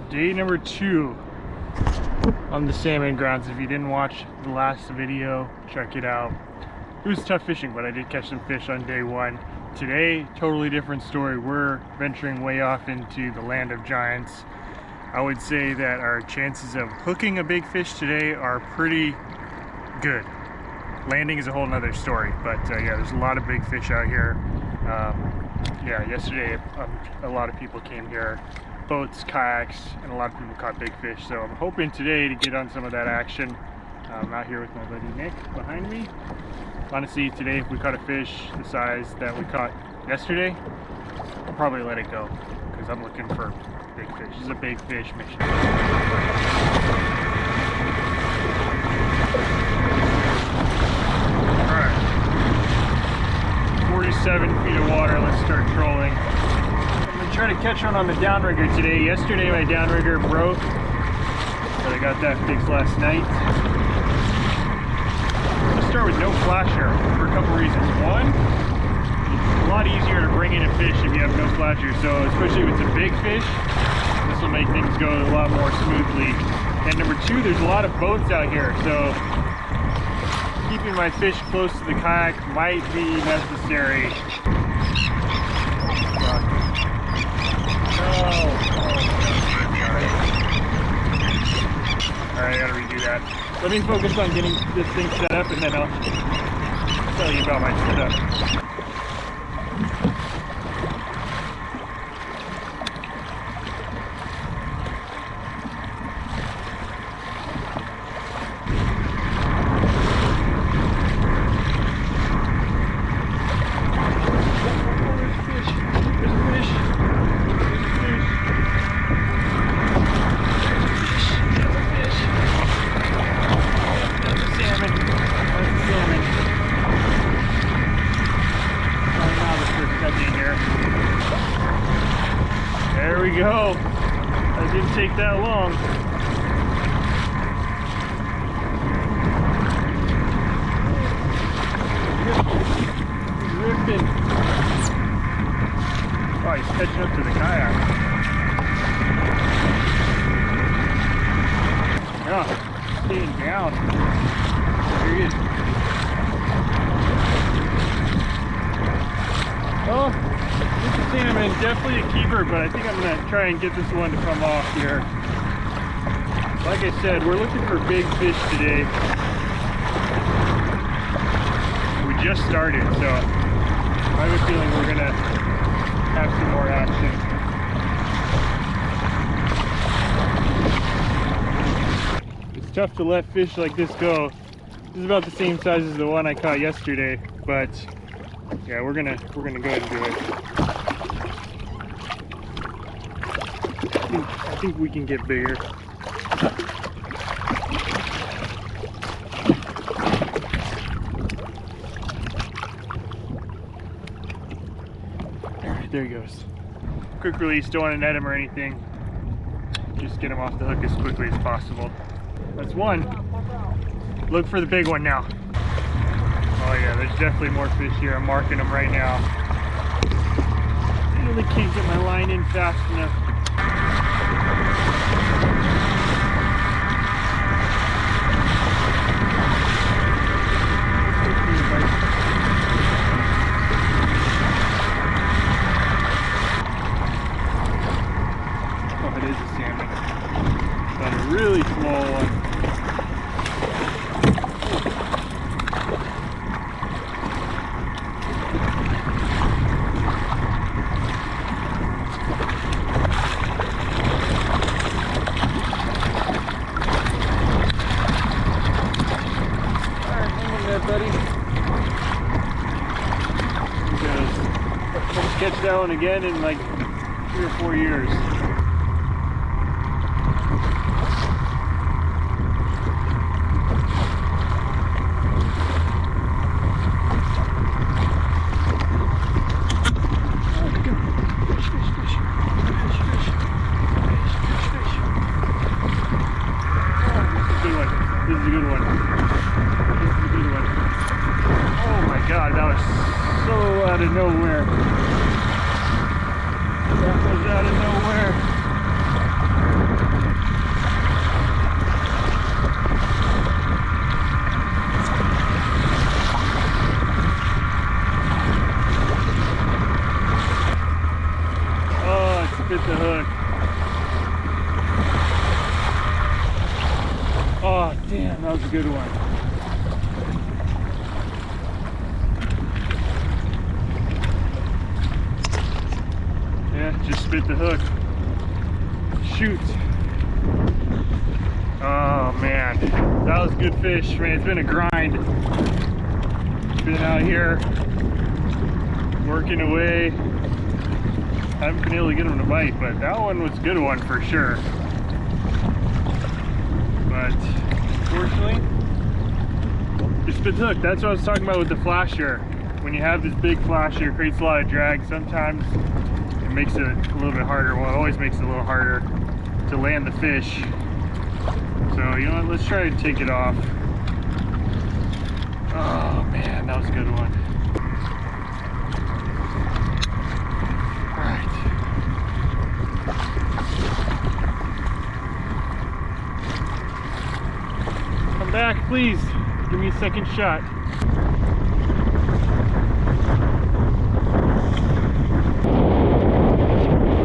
Day number 2 on the salmon grounds. If you didn't watch the last video, check it out. It was tough fishing, but I did catch some fish on day 1. Today, totally different story. We're venturing way off into the land of giants. I would say that our chances of hooking a big fish today are pretty good. Landing is a whole nother story, but yeah, there's a lot of big fish out here. Yeah, yesterday a lot of people came here, boats, kayaks, and a lot of people caught big fish. So I'm hoping today to get on some of that action. I'm out here with my buddy Nick behind me. Honestly, today if we caught a fish the size that we caught yesterday, I'll probably let it go because I'm looking for big fish. This is a big fish mission. Alright, 47 feet of water, let's start trolling. I'm going to try to catch one on the downrigger today. Yesterday my downrigger broke, but I got that fixed last night. I'm going to start with no flasher for a couple reasons. One, it's a lot easier to bring in a fish if you have no flasher, so especially if it's a big fish, this will make things go a lot more smoothly. And number 2, there's a lot of boats out here, so keeping my fish close to the kayak might be necessary. Alright, I gotta redo that. Let me focus on getting this thing set up and then I'll tell you about my setup. There we go. That didn't take that long. He's ripping. Oh, he's catching up to the kayak. Yeah, staying down. There he is. Oh. Salmon, definitely a keeper, but I think I'm going to try and get this one to come off here. Like I said, we're looking for big fish today. We just started, so I have a feeling we're going to have some more action. It's tough to let fish like this go. This is about the same size as the one I caught yesterday, but yeah, we're gonna go ahead and do it. I think we can get bigger. Alright, there he goes. Quick release, don't want to net him or anything. Just get him off the hook as quickly as possible. That's one. Look for the big one now. Oh yeah, there's definitely more fish here. I'm marking them right now. I really can't get my line in fast enough. Oh, it is a salmon. But a really small one. Buddy, because I'll catch that one again in like 3 or 4 years. This is a good one. Oh my god, that was so out of nowhere. That was out of nowhere. Oh, damn, that was a good one. Yeah, just spit the hook. Shoot. Oh man, that was a good fish. Man, it's been a grind. Been out here working away. Haven't been able to get him to bite, but that one was a good one for sure. But unfortunately, just spit the hook. That's what I was talking about with the flasher. When you have this big flasher, it creates a lot of drag. Sometimes it makes it a little bit harder. Well, it always makes it a little harder to land the fish. So, you know what, let's try to take it off. Oh man, that was a good one. Alright. Come back, please. Give me a second shot.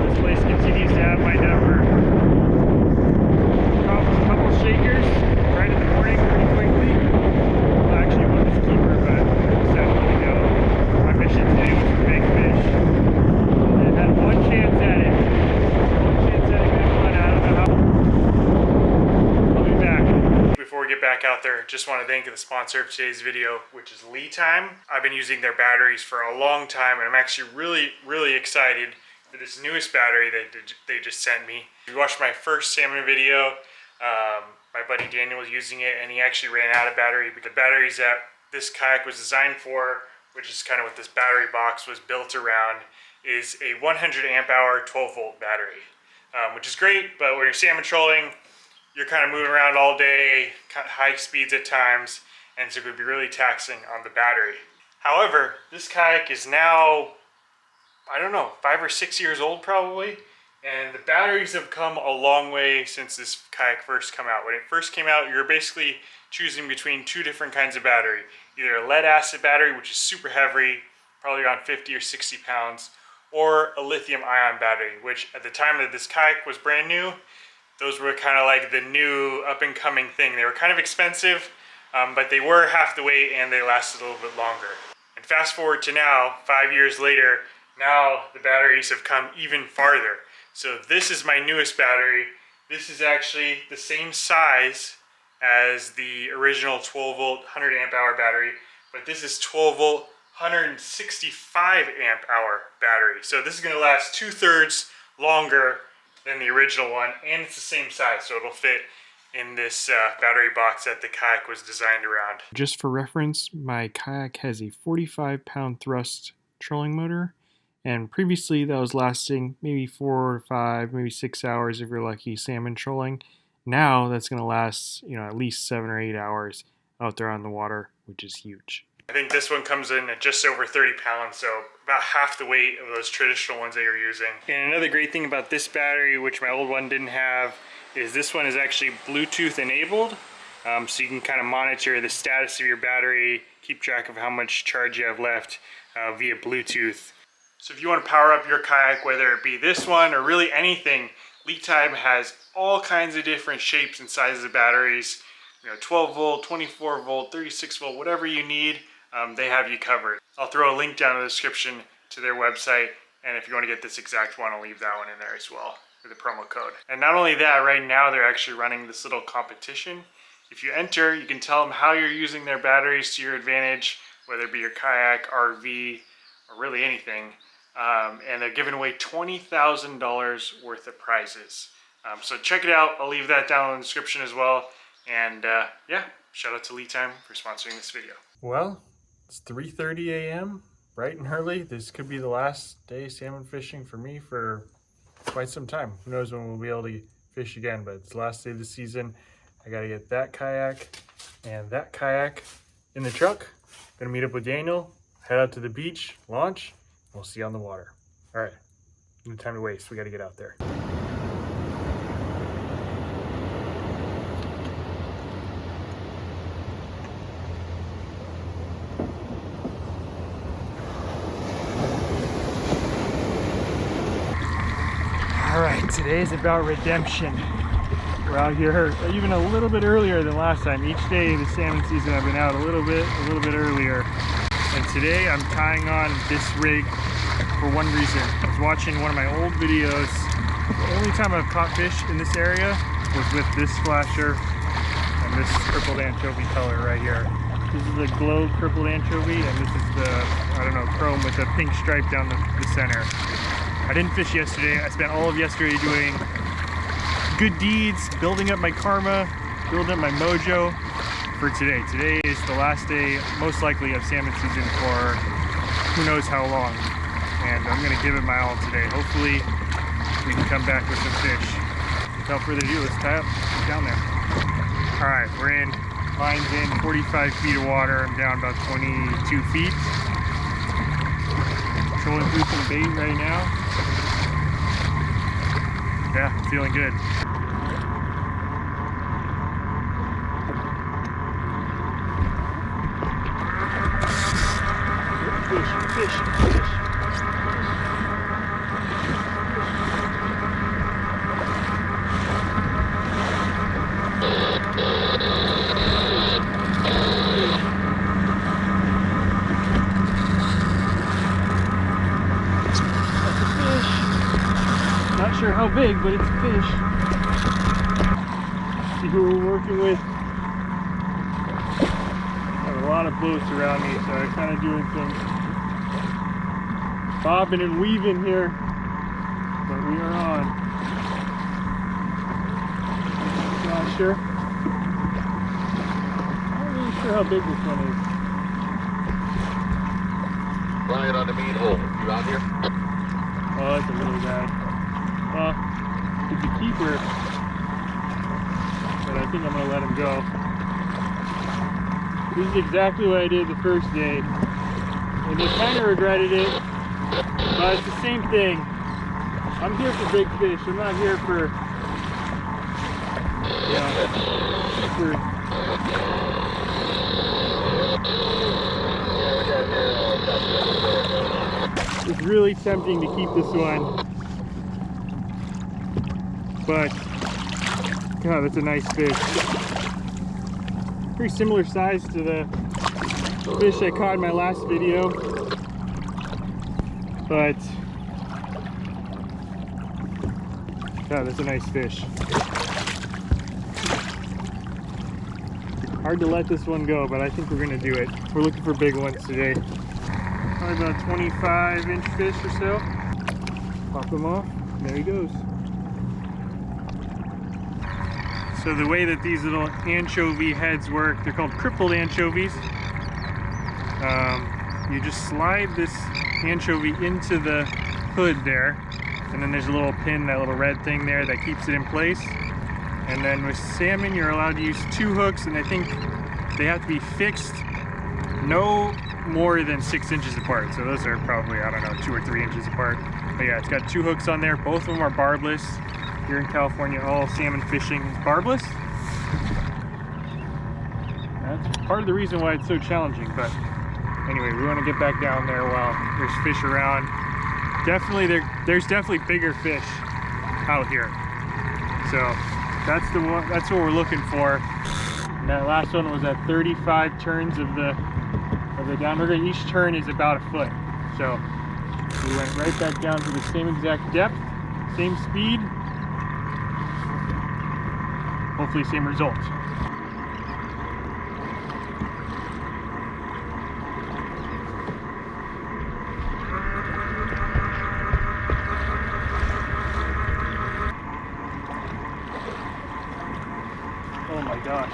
This place continues to have my number. Shakers right in the morning pretty quickly. Well, actually one was keeper, but just have to go. My mission today was for big fish. And had one chance at it. One chance at a good one. I don't know how. I'll be back. Before we get back out there, just want to thank the sponsor of today's video, which is LiTime. I've been using their batteries for a long time, and I'm actually really excited for this newest battery that they just sent me. If you watched my first salmon video, my buddy Daniel was using it, and he actually ran out of battery. But the batteries that this kayak was designed for, which is kind of what this battery box was built around, is a 100 amp hour 12 volt battery, which is great. But when you're salmon trolling, you're kind of moving around all day, high speeds at times, and so it could be really taxing on the battery. However, this kayak is now, I don't know, 5 or 6 years old probably. And the batteries have come a long way since this kayak first came out. When it first came out, you're basically choosing between two different kinds of battery. Either a lead acid battery, which is super heavy, probably around 50 or 60 pounds, or a lithium ion battery, which at the time that this kayak was brand new, those were kind of like the new up and coming thing. They were kind of expensive, but they were half the weight and they lasted a little bit longer. And fast forward to now, 5 years later, now the batteries have come even farther. So this is my newest battery. This is actually the same size as the original 12 volt 100 amp hour battery, but this is 12 volt 165 amp hour battery. So this is going to last 2/3 longer than the original one, and it's the same size, so it'll fit in this battery box that the kayak was designed around. Just for reference, my kayak has a 45-pound thrust trolling motor. And previously that was lasting maybe 4 or 5, maybe 6 hours if you're lucky salmon trolling. Now that's going to last, you know, at least 7 or 8 hours out there on the water, which is huge. I think this one comes in at just over 30 pounds, so about half the weight of those traditional ones that you're using. And another great thing about this battery, which my old one didn't have, is this one is actually Bluetooth enabled. So you can kind of monitor the status of your battery, keep track of how much charge you have left via Bluetooth. So if you want to power up your kayak, whether it be this one or really anything, LiTime has all kinds of different shapes and sizes of batteries. You know, 12 volt, 24 volt, 36 volt, whatever you need, they have you covered. I'll throw a link down in the description to their website, and if you want to get this exact one, I'll leave that one in there as well with the promo code. And not only that, right now they're actually running this little competition. If you enter, you can tell them how you're using their batteries to your advantage, whether it be your kayak, RV, or really anything. And they're giving away $20,000 worth of prizes. So check it out. I'll leave that down in the description as well. And yeah, shout out to LiTime for sponsoring this video. Well, it's 3:30 a.m. bright and early. This could be the last day salmon fishing for me for quite some time. Who knows when we'll be able to fish again, but it's the last day of the season. I got to get that kayak and that kayak in the truck. Gonna meet up with Daniel, head out to the beach, launch. We'll see you on the water. All right, no time to waste. We got to get out there. All right, today is about redemption. We're out here even a little bit earlier than last time. Each day this salmon season I've been out a little bit earlier. And today I'm tying on this rig for one reason. I was watching one of my old videos. The only time I've caught fish in this area was with this flasher and this crippled anchovy color right here. This is a glow crippled anchovy, and this is the, I don't know, chrome with a pink stripe down the center. I didn't fish yesterday. I spent all of yesterday doing good deeds, building up my karma, building up my mojo for today. Today is the last day, most likely, of salmon season for who knows how long. And I'm gonna give it my all today. Hopefully we can come back with some fish. Without further ado, let's tie up down there. All right, we're in, line's in 45 feet of water. I'm down about 22 feet. Trolling through some bait right now. Yeah, feeling good. Fish. Not sure how big, but it's a fish. See who we're working with. Got a lot of boats around me, so I'm kind of doing some bobbing and weaving here, but we are on. Not sure. Not really sure how big this one is. Ryan on the main hole. You out here? Oh, that's a little guy. Well, he's a keeper, but I think I'm gonna let him go. This is exactly what I did the first day, and I kind of regretted it. But it's the same thing. I'm here for big fish. I'm not here for, you know, it's really tempting to keep this one. But, God, that's a nice fish. Pretty similar size to the fish I caught in my last video. But, God, that's a nice fish. Hard to let this one go, but I think we're gonna do it. We're looking for big ones today. Probably about 25-inch fish or so. Pop him off, and there he goes. So the way that these little anchovy heads work, they're called crippled anchovies. You just slide this anchovy into the hood there, and then there's a little pin, that little red thing there that keeps it in place. And then with salmon you're allowed to use 2 hooks, and I think they have to be fixed no more than 6 inches apart. So those are probably, I don't know, 2 or 3 inches apart. But yeah, it's got 2 hooks on there. Both of them are barbless. Here in California, all salmon fishing is barbless. That's part of the reason why it's so challenging, but anyway, we want to get back down there while there's fish around. Definitely, there's definitely bigger fish out here. So that's the one. That's what we're looking for. And that last one was at 35 turns of the downrigger. Each turn is about a foot. So we went right back down to the same exact depth, same speed. Hopefully, same results. Oh my gosh.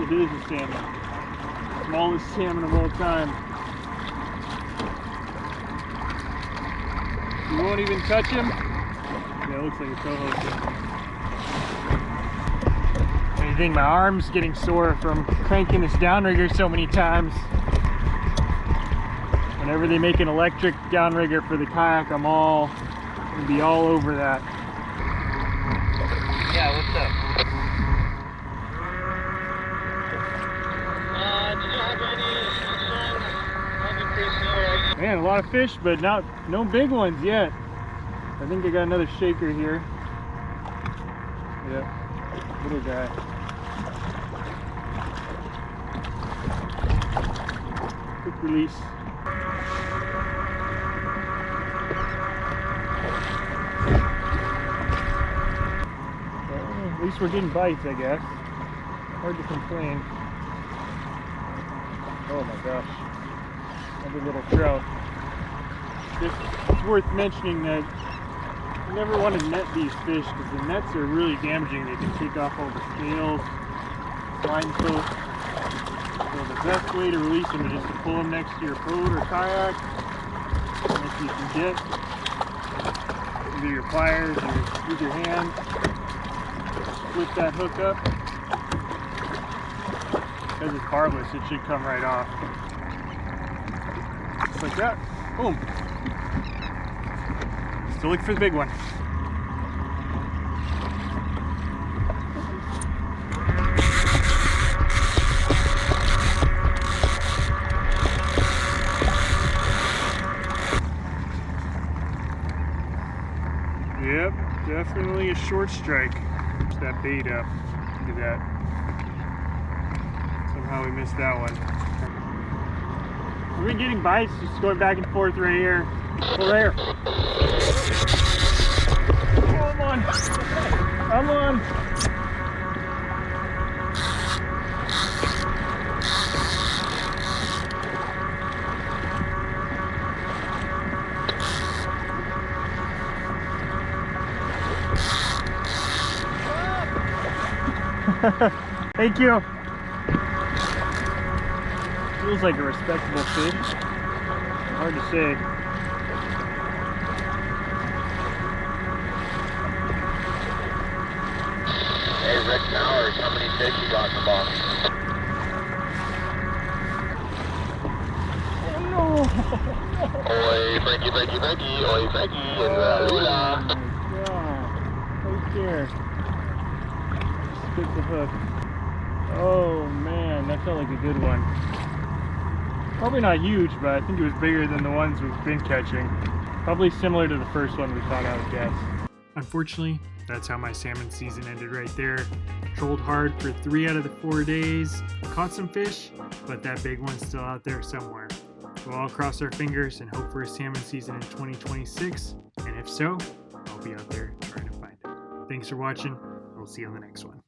It is a salmon. Smallest salmon of all time. You won't even touch him? Yeah, it looks like a coho salmon. I think my arm's getting sore from cranking this downrigger so many times. Whenever they make an electric downrigger for the kayak, I'm gonna be all over that. Yeah, what's up? Man, a lot of fish, but no big ones yet. I think I got another shaker here. Yep, little guy. Quick release. Well, at least we're getting bites, I guess. Hard to complain. Oh my gosh. Another little trout. It's worth mentioning that you never want to net these fish because the nets are really damaging. They can take off all the scales, line coat. So the best way to release them is just to pull them next to your boat or kayak. If you can get either your pliers or use your hand, flip that hook up. Because it's barbless, it should come right off. Just like that. Boom. Still look for the big one. Yep, definitely a short strike. Push that bait up. Look at that. Somehow we missed that one. We've been getting bites, just going back and forth right here. Oh, there. Come on. Come on. Thank you. Feels like a respectable fish. Hard to say. Hey, Rick Powers, how many fish you got in the box? Oh no! Oi, Frankie, Frankie, Frankie, oi, Frankie, and Lula. Oh my god. Right there. Spit the hook. Oh man, that felt like a good one. Probably not huge, but I think it was bigger than the ones we've been catching. Probably similar to the first one we caught, I would guess. Unfortunately, that's how my salmon season ended right there. Trolled hard for 3 out of the 4 days. Caught some fish, but that big one's still out there somewhere. We'll all cross our fingers and hope for a salmon season in 2026. And if so, I'll be out there trying to find it. Thanks for watching. We'll see you on the next one.